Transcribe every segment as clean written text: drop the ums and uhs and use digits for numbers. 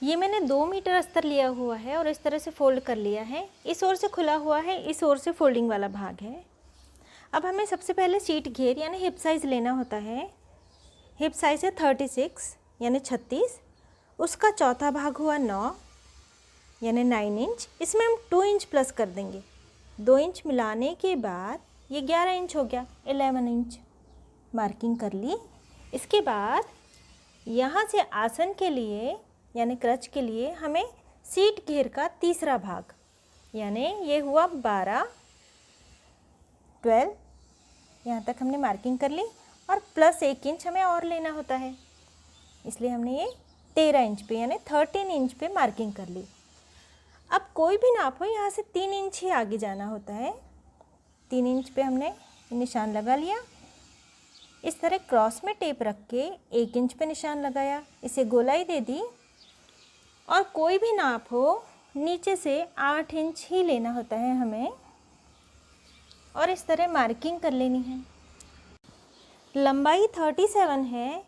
ये मैंने 2 मीटर अस्तर लिया हुआ है और इस तरह से फोल्ड कर लिया है। इस ओर से खुला हुआ है, इस ओर से फोल्डिंग वाला भाग है। अब हमें सबसे पहले सीट घेर यानी हिप साइज़ लेना होता है। हिप साइज़ है 36 यानी 36, उसका चौथा भाग हुआ 9 यानी 9 इंच। इसमें हम 2 इंच प्लस कर देंगे। 2 इंच मिलाने के बाद ये 11 इंच हो गया, 11 इंच मार्किंग कर ली। इसके बाद यहाँ से आसन के लिए यानी क्रच के लिए हमें सीट घेर का तीसरा भाग यानी ये हुआ 12, 12 यहाँ तक हमने मार्किंग कर ली और प्लस 1 इंच हमें और लेना होता है, इसलिए हमने ये 13 इंच पे यानी 13 इंच पे मार्किंग कर ली। अब कोई भी नाप हो, यहाँ से 3 इंच ही आगे जाना होता है। 3 इंच पे हमने निशान लगा लिया। इस तरह क्रॉस में टेप रख के 1 इंच पे निशान लगाया, इसे गोलाई दे दी। और कोई भी नाप हो, नीचे से 8 इंच ही लेना होता है हमें और इस तरह मार्किंग कर लेनी है। लंबाई 37 है,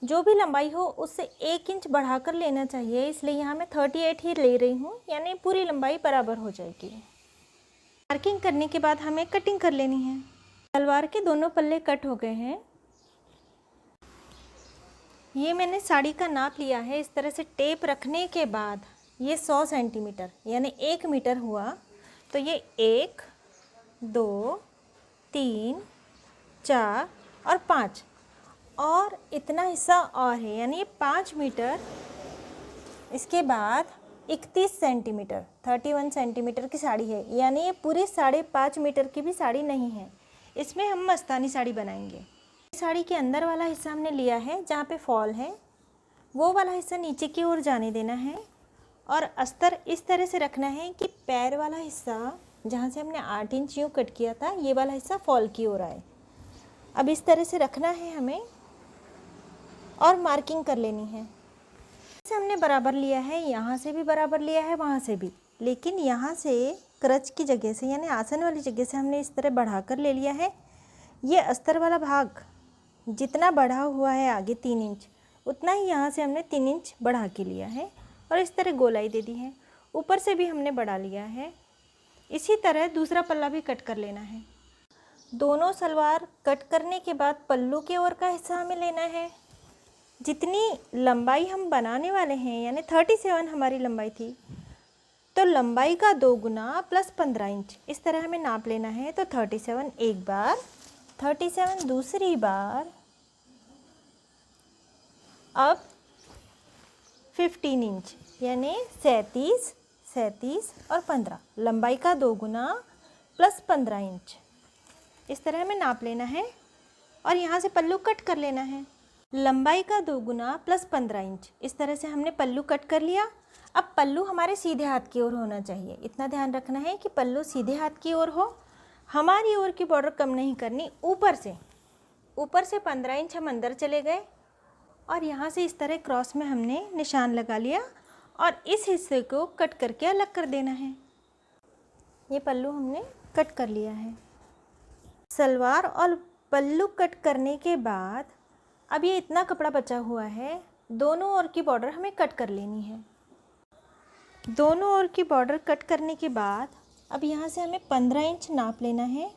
जो भी लंबाई हो उससे 1 इंच बढ़ाकर लेना चाहिए, इसलिए यहाँ मैं 38 ही ले रही हूँ, यानी पूरी लंबाई बराबर हो जाएगी। मार्किंग करने के बाद हमें कटिंग कर लेनी है। सलवार के दोनों पल्ले कट हो गए हैं। ये मैंने साड़ी का नाप लिया है। इस तरह से टेप रखने के बाद ये 100 सेंटीमीटर यानी 1 मीटर हुआ, तो ये 1, 2, 3, 4 और 5 और इतना हिस्सा और है यानी ये 5 मीटर। इसके बाद 31 सेंटीमीटर 31 सेंटीमीटर की साड़ी है, यानी ये पूरी 5.5 मीटर की भी साड़ी नहीं है। इसमें हम मस्तानी साड़ी बनाएंगे। साड़ी के अंदर वाला हिस्सा हमने लिया है, जहाँ पे फॉल है वो वाला हिस्सा नीचे की ओर जाने देना है और अस्तर इस तरह से रखना है कि पैर वाला हिस्सा जहाँ से हमने 8 इंच यूँ कट किया था, ये वाला हिस्सा फॉल की ओर आए। अब इस तरह से रखना है हमें और मार्किंग कर लेनी है। इसे हमने बराबर लिया है, यहाँ से भी बराबर लिया है, वहाँ से भी, लेकिन यहाँ से क्रच की जगह से यानी आसन वाली जगह से हमने इस तरह बढ़ाकर ले लिया है। ये अस्तर वाला भाग जितना बढ़ा हुआ है आगे 3 इंच, उतना ही यहाँ से हमने 3 इंच बढ़ा के लिया है और इस तरह गोलाई दे दी है। ऊपर से भी हमने बढ़ा लिया है। इसी तरह दूसरा पल्ला भी कट कर लेना है। दोनों सलवार कट करने के बाद पल्लू के ओर का हिस्सा हमें लेना है। जितनी लंबाई हम बनाने वाले हैं यानी 37 हमारी लंबाई थी, तो लंबाई का 2 गुना प्लस 15 इंच इस तरह हमें नाप लेना है। तो 37 एक बार, 37 दूसरी बार, अब 15 इंच यानी 37 और 15, लंबाई का 2 गुना प्लस 15 इंच इस तरह हमें नाप लेना है और यहाँ से पल्लू कट कर लेना है। लंबाई का 2 गुना प्लस 15 इंच इस तरह से हमने पल्लू कट कर लिया। अब पल्लू हमारे सीधे हाथ की ओर होना चाहिए, इतना ध्यान रखना है कि पल्लू सीधे हाथ की ओर हो। हमारी ओर की बॉर्डर कम नहीं करनी, ऊपर से 15 इंच हम अंदर चले गए और यहाँ से इस तरह क्रॉस में हमने निशान लगा लिया और इस हिस्से को कट करके अलग कर देना है। ये पल्लू हमने कट कर लिया है। सलवार और पल्लू कट करने के बाद अब ये इतना कपड़ा बचा हुआ है, दोनों ओर की बॉर्डर हमें कट कर लेनी है। दोनों ओर की बॉर्डर कट करने के बाद अब यहाँ से हमें 15 इंच नाप लेना है।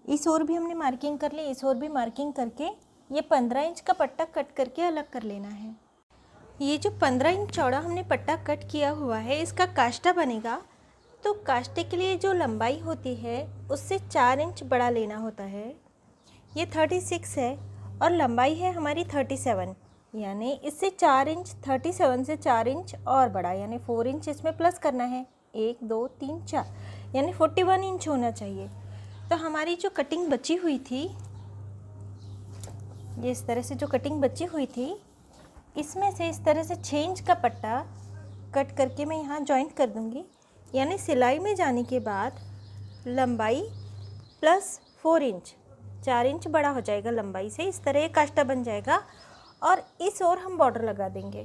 इस ओर भी हमने मार्किंग कर ली, इस ओर भी मार्किंग करके ये 15 इंच का पट्टा कट करके अलग कर लेना है। ये जो 15 इंच चौड़ा हमने पट्टा कट किया हुआ है, इसका काष्टा बनेगा। तो काष्टे के लिए जो लंबाई होती है उससे 4 इंच बड़ा लेना होता है। ये 36 है और लंबाई है हमारी 37, यानी इससे 4 इंच 37 से 4 इंच और बड़ा यानी 4 इंच इसमें प्लस करना है। 1 2 3 4 यानी 41 इंच होना चाहिए। तो हमारी जो कटिंग बची हुई थी, ये इस तरह से जो कटिंग बची हुई थी, इसमें से इस तरह से 6 इंच का पट्टा कट करके मैं यहाँ जॉइंट कर दूँगी। यानी सिलाई में जाने के बाद लंबाई प्लस 4 इंच 4 इंच बड़ा हो जाएगा लंबाई से, इस तरह काष्टा बन जाएगा और इस ओर हम बॉर्डर लगा देंगे।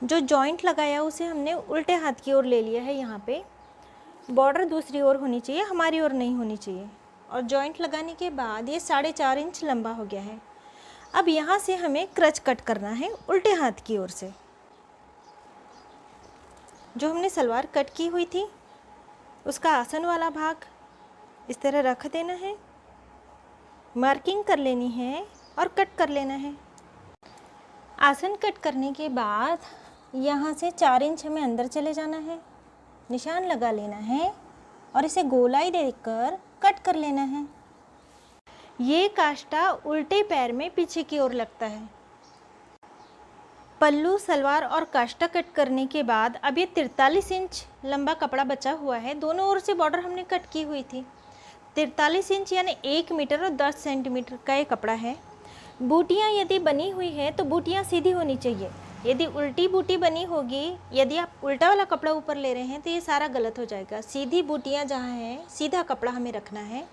जो जॉइंट लगाया उसे हमने उल्टे हाथ की ओर ले लिया है। यहाँ पे बॉर्डर दूसरी ओर होनी चाहिए, हमारी ओर नहीं होनी चाहिए। और जॉइंट लगाने के बाद ये 4.5 इंच लंबा हो गया है। अब यहाँ से हमें क्रच कट करना है उल्टे हाथ की ओर से। जो हमने सलवार कट की हुई थी उसका आसन वाला भाग इस तरह रख देना है, मार्किंग कर लेनी है और कट कर लेना है। आसन कट करने के बाद यहाँ से 4 इंच हमें अंदर चले जाना है, निशान लगा लेना है और इसे गोलाई देकर कट कर लेना है। ये काष्टा उल्टे पैर में पीछे की ओर लगता है। पल्लू, सलवार और काष्टा कट करने के बाद अब ये 43 इंच लंबा कपड़ा बचा हुआ है। दोनों ओर से बॉर्डर हमने कट की हुई थी। 43 इंच यानी 1 मीटर और 10 सेंटीमीटर का ये कपड़ा है। बूटियाँ यदि बनी हुई है तो बूटियाँ सीधी होनी चाहिए। यदि उल्टी बूटी बनी होगी, यदि आप उल्टा वाला कपड़ा ऊपर ले रहे हैं तो ये सारा गलत हो जाएगा। सीधी बूटियाँ जहाँ हैं, सीधा कपड़ा हमें रखना है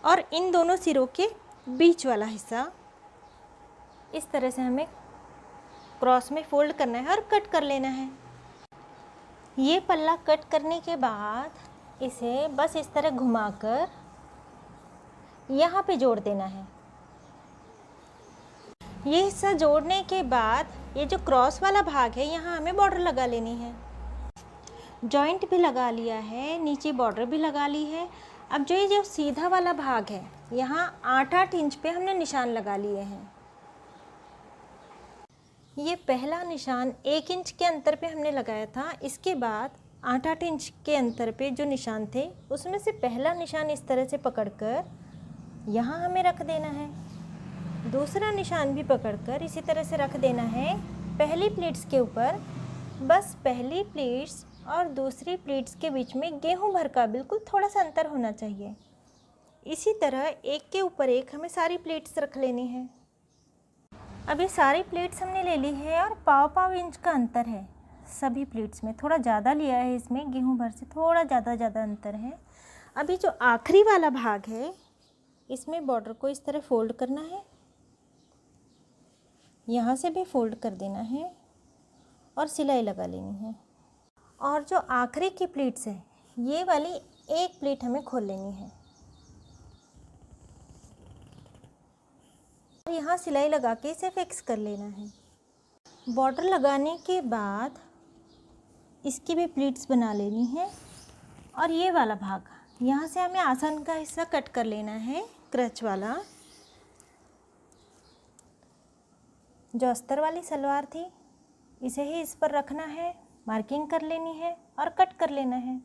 और इन दोनों सिरों के बीच वाला हिस्सा इस तरह से हमें क्रॉस में फोल्ड करना है और कट कर लेना है। ये पल्ला कट करने के बाद इसे बस इस तरह घुमाकर यहाँ पे जोड़ देना है। ये हिस्सा जोड़ने के बाद ये जो क्रॉस वाला भाग है यहाँ हमें बॉर्डर लगा लेनी है। जॉइंट भी लगा लिया है, नीचे बॉर्डर भी लगा ली है। अब जो सीधा वाला भाग है यहाँ 8-8 इंच पे हमने निशान लगा लिए हैं। ये पहला निशान 1 इंच के अंतर पे हमने लगाया था। इसके बाद 8-8 इंच के अंतर पे जो निशान थे उसमें से पहला निशान इस तरह से पकड़कर यहाँ हमें रख देना है। दूसरा निशान भी पकड़कर इसी तरह से रख देना है पहली प्लीट्स के ऊपर। बस पहली प्लीट्स और दूसरी प्लीट्स के बीच में गेहूं भर का बिल्कुल थोड़ा सा अंतर होना चाहिए। इसी तरह एक के ऊपर एक हमें सारी प्लीट्स रख लेनी है। अब ये सारी प्लीट्स हमने ले ली है और पाव इंच का अंतर है सभी प्लीट्स में। थोड़ा ज़्यादा लिया है, इसमें गेहूं भर से थोड़ा ज़्यादा अंतर है। अभी जो आखिरी वाला भाग है इसमें बॉर्डर को इस तरह फोल्ड करना है, यहाँ से भी फोल्ड कर देना है और सिलाई लगा लेनी है। और जो आखिरी की प्लीट्स है ये वाली एक प्लीट हमें खोल लेनी है। यहाँ सिलाई लगा के इसे फिक्स कर लेना है। बॉर्डर लगाने के बाद इसकी भी प्लीट्स बना लेनी है और ये वाला भाग यहाँ से हमें आसन का हिस्सा कट कर लेना है। क्रच वाला जो अस्तर वाली सलवार थी इसे ही इस पर रखना है, मार्किंग कर लेनी है और कट कर लेना है।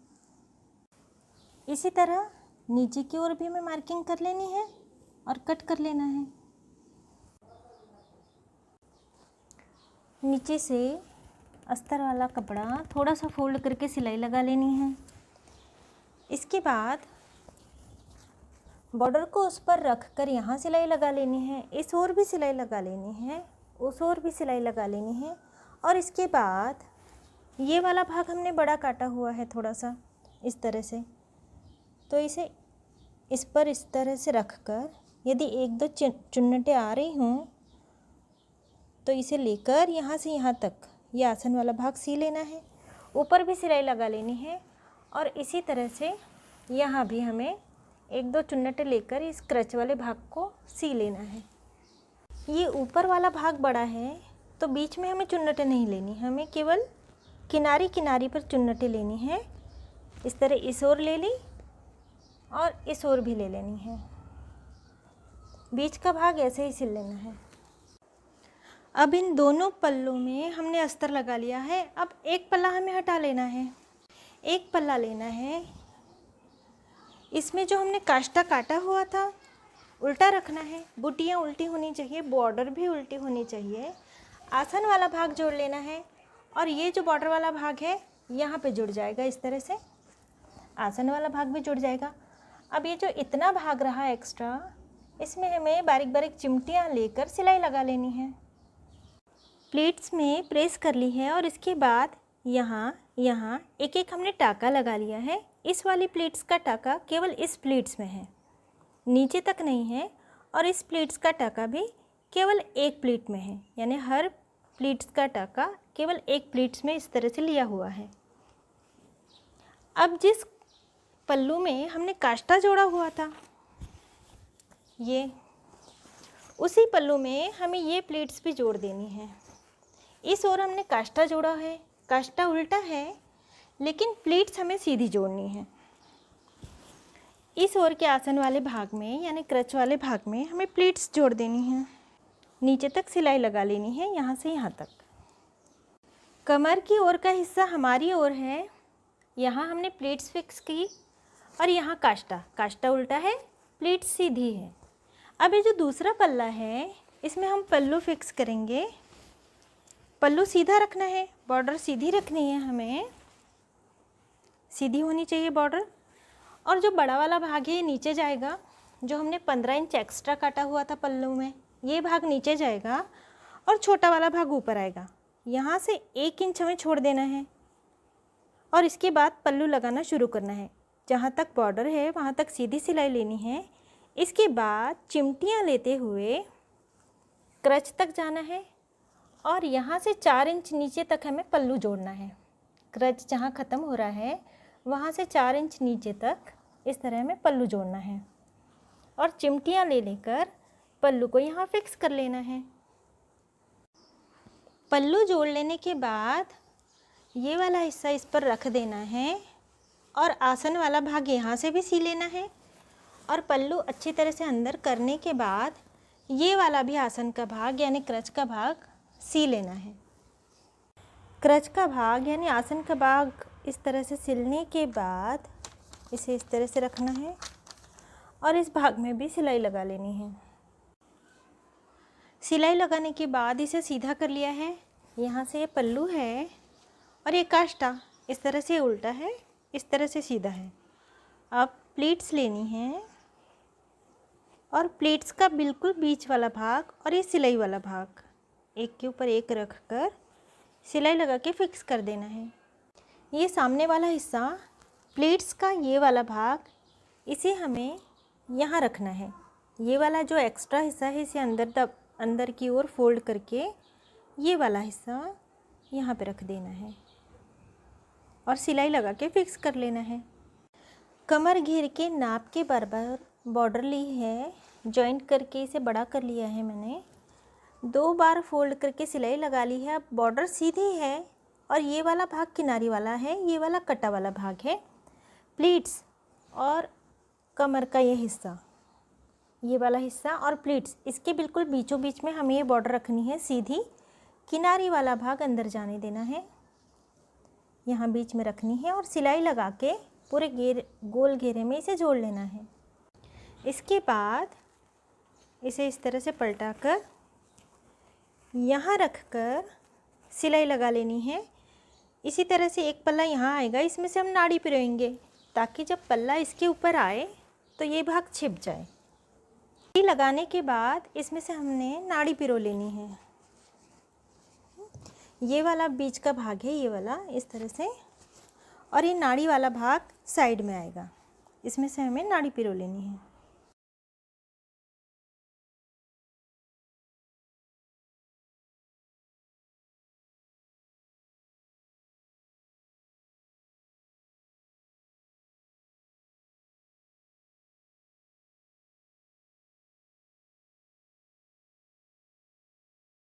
इसी तरह नीचे की ओर भी हमें मार्किंग कर लेनी है और कट कर लेना है। नीचे से अस्तर वाला कपड़ा थोड़ा सा फोल्ड करके सिलाई लगा लेनी है। इसके बाद बॉर्डर को उस पर रख कर यहाँ सिलाई लगा लेनी है। इस ओर भी सिलाई लगा लेनी है, उस ओर भी सिलाई लगा लेनी है। और इसके बाद ये वाला भाग हमने बड़ा काटा हुआ है थोड़ा सा इस तरह से, तो इसे इस पर इस तरह से रख कर यदि 1-2 चुन्नटें आ रही हों तो इसे लेकर यहाँ से यहाँ तक ये आसन वाला भाग सी लेना है। ऊपर भी सिलाई लगा लेनी है और इसी तरह से यहाँ भी हमें 1-2 चुन्नटें लेकर इस क्रच वाले भाग को सी लेना है। ये ऊपर वाला भाग बड़ा है तो बीच में हमें चुन्नटें नहीं लेनी, हमें केवल किनारी किनारी पर चुन्नटें लेनी है। इस तरह इस ओर ले ली और इस ओर भी ले लेनी है। बीच का भाग ऐसे ही सिल लेना है। अब इन दोनों पल्लों में हमने अस्तर लगा लिया है। अब एक पल्ला हमें हटा लेना है, एक पल्ला लेना है। इसमें जो हमने काष्टा काटा हुआ था उल्टा रखना है, बूटियाँ उल्टी होनी चाहिए, बॉर्डर भी उल्टी होनी चाहिए। आसन वाला भाग जोड़ लेना है और ये जो बॉर्डर वाला भाग है यहाँ पे जुड़ जाएगा। इस तरह से आसन वाला भाग भी जुड़ जाएगा। अब ये जो इतना भाग रहा एक्स्ट्रा, इसमें हमें बारीक बारीक चिमटियाँ लेकर सिलाई लगा लेनी है। प्लीट्स में प्रेस कर ली है और इसके बाद यहाँ एक एक हमने टाका लगा लिया है। इस वाली प्लीट्स का टाका केवल इस प्लीट्स में है, नीचे तक नहीं है। और इस प्लीट्स का टाका भी केवल एक प्लीट में है, यानी हर प्लीट्स का टाका केवल एक प्लीट्स में इस तरह से लिया हुआ है। अब जिस पल्लू में हमने काष्टा जोड़ा हुआ था, ये उसी पल्लू में हमें ये प्लीट्स भी जोड़ देनी है। इस ओर हमने काष्टा जोड़ा है, काष्टा उल्टा है लेकिन प्लीट्स हमें सीधी जोड़नी है। इस ओर के आसन वाले भाग में यानी क्रच वाले भाग में हमें प्लीट्स जोड़ देनी है। नीचे तक सिलाई लगा लेनी है, यहाँ से यहाँ तक। कमर की ओर का हिस्सा हमारी ओर है, यहाँ हमने प्लीट्स फिक्स की और यहाँ काष्टा उल्टा है, प्लीट्स सीधी है। अब ये जो दूसरा पल्ला है इसमें हम पल्लू फिक्स करेंगे। पल्लू सीधा रखना है, बॉर्डर सीधी रखनी है, हमें सीधी होनी चाहिए बॉर्डर। और जो बड़ा वाला भाग है ये नीचे जाएगा, जो हमने 15 इंच एक्स्ट्रा काटा हुआ था पल्लू में, ये भाग नीचे जाएगा और छोटा वाला भाग ऊपर आएगा। यहाँ से 1 इंच हमें छोड़ देना है और इसके बाद पल्लू लगाना शुरू करना है। जहाँ तक बॉर्डर है वहाँ तक सीधी सिलाई लेनी है। इसके बाद चिमटियाँ लेते हुए क्रच तक जाना है और यहाँ से 4 इंच नीचे तक हमें पल्लू जोड़ना है। क्रच जहाँ ख़त्म हो रहा है वहाँ से 4 इंच नीचे तक इस तरह हमें पल्लू जोड़ना है और चिमटियाँ ले लेकर पल्लू को यहाँ फिक्स कर लेना है। पल्लू जोड़ लेने के बाद ये वाला हिस्सा इस पर रख देना है और आसन वाला भाग यहाँ से भी सी लेना है। और पल्लू अच्छी तरह से अंदर करने के बाद ये वाला भी आसन का भाग यानी क्रच का भाग सी लेना है। क्रच का भाग यानी आसन का भाग इस तरह से सिलने के बाद इसे इस तरह से रखना है और इस भाग में भी सिलाई लगा लेनी है। सिलाई लगाने के बाद इसे सीधा कर लिया है। यहाँ से ये पल्लू है और ये काष्टा इस तरह से उल्टा है, इस तरह से सीधा है। अब प्लीट्स लेनी है और प्लीट्स का बिल्कुल बीच वाला भाग और ये सिलाई वाला भाग एक के ऊपर एक रख कर सिलाई लगा के फिक्स कर देना है। ये सामने वाला हिस्सा प्लीट्स का ये वाला भाग इसे हमें यहाँ रखना है। ये वाला जो एक्स्ट्रा हिस्सा है इसे अंदर की ओर फोल्ड करके ये वाला हिस्सा यहाँ पे रख देना है और सिलाई लगा के फिक्स कर लेना है। कमर घेर के नाप के बराबर बॉर्डर ली है, जॉइंट करके इसे बड़ा कर लिया है मैंने। 2 बार फोल्ड करके सिलाई लगा ली है। अब बॉर्डर सीधी है और ये वाला भाग किनारी वाला है, ये वाला कटा वाला भाग है। प्लीट्स और कमर का ये हिस्सा, ये वाला हिस्सा और प्लीट्स, इसके बिल्कुल बीचों बीच में हमें ये बॉर्डर रखनी है सीधी। किनारी वाला भाग अंदर जाने देना है, यहाँ बीच में रखनी है और सिलाई लगा के पूरे गोल घेरे में इसे जोड़ लेना है। इसके बाद इसे इस तरह से पलटा कर यहाँ रख कर सिलाई लगा लेनी है। इसी तरह से एक पल्ला यहाँ आएगा, इसमें से हम नाड़ी पिरोएंगे ताकि जब पल्ला इसके ऊपर आए तो ये भाग छिप जाए। ये लगाने के बाद इसमें से हमने नाड़ी पिरो लेनी है। ये वाला बीच का भाग है, ये वाला इस तरह से, और ये नाड़ी वाला भाग साइड में आएगा, इसमें से हमें नाड़ी पिरो लेनी है।